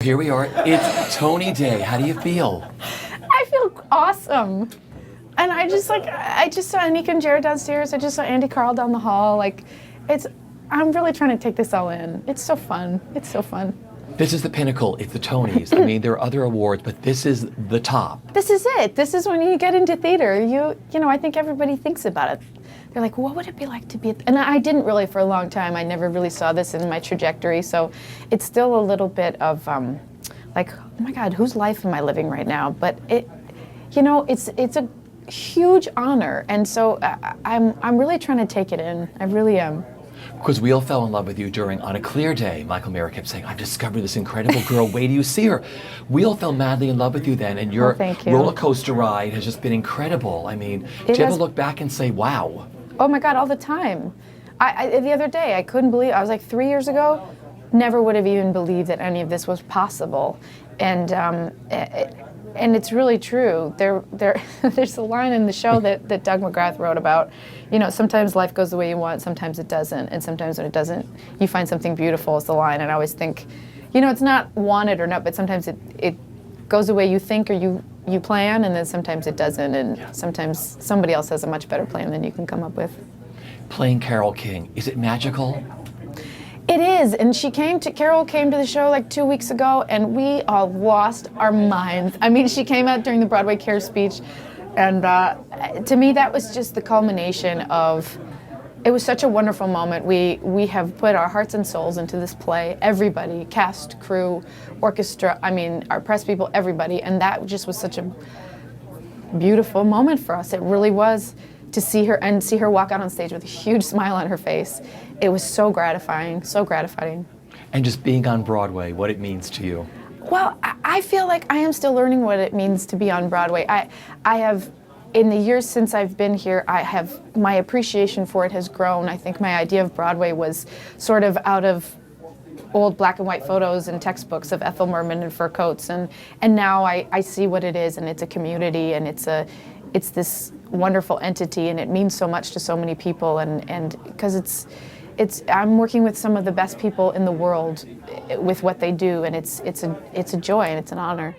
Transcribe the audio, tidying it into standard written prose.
here we are. It's Tony Day. How do you feel? I feel awesome. And I just saw Anika and Jared downstairs. I just saw Andy Carl down the hall. I'm really trying to take this all in. It's so fun. It's so fun. This is the pinnacle. It's the Tonys. I mean, there are other awards, but this is the top. This is it. This is when you get into theater. You know, I think everybody thinks about it. They're like, what would it be like to be and I didn't really for a long time. I never really saw this in my trajectory. So it's still a little bit of like, oh my God, whose life am I living right now? But it's a huge honor. And so I'm really trying to take it in. I really am. Because we all fell in love with you during On a Clear Day. Michael Mara kept saying, I've discovered this incredible girl. Wait till you see her. We all fell madly in love with you then, and your roller coaster ride has just been incredible. I mean, do you ever look back and say, wow? Oh my God, all the time. The other day, I couldn't believe, I was like 3 years ago, never would have even believed that any of this was possible. And it's really true. There's a line in the show that Doug McGrath wrote about, you know, sometimes life goes the way you want, sometimes it doesn't, and sometimes when it doesn't, you find something beautiful is the line. And I always think, you know, it's not wanted or not, but sometimes it goes the way you think or you plan, and then sometimes it doesn't, and sometimes somebody else has a much better plan than you can come up with. Playing Carole King, is it magical? It is, and Carole came to the show like 2 weeks ago, and we all lost our minds. I mean, she came out during the Broadway Care speech, and to me that was just the culmination of, it was such a wonderful moment. We have put our hearts and souls into this play, everybody, cast, crew, orchestra, I mean, our press people, everybody, and that just was such a beautiful moment for us. It really was. To see her walk out on stage with a huge smile on her face. It was so gratifying, so gratifying. And just being on Broadway, what it means to you? Well, I feel like I am still learning what it means to be on Broadway. I have, in the years since I've been here, my appreciation for it has grown. I think my idea of Broadway was sort of out of old black and white photos and textbooks of Ethel Merman and fur coats, and now I see what it is, and it's a community, and it's this wonderful entity, and it means so much to so many people, and because I'm working with some of the best people in the world with what they do, and it's a joy and it's an honor.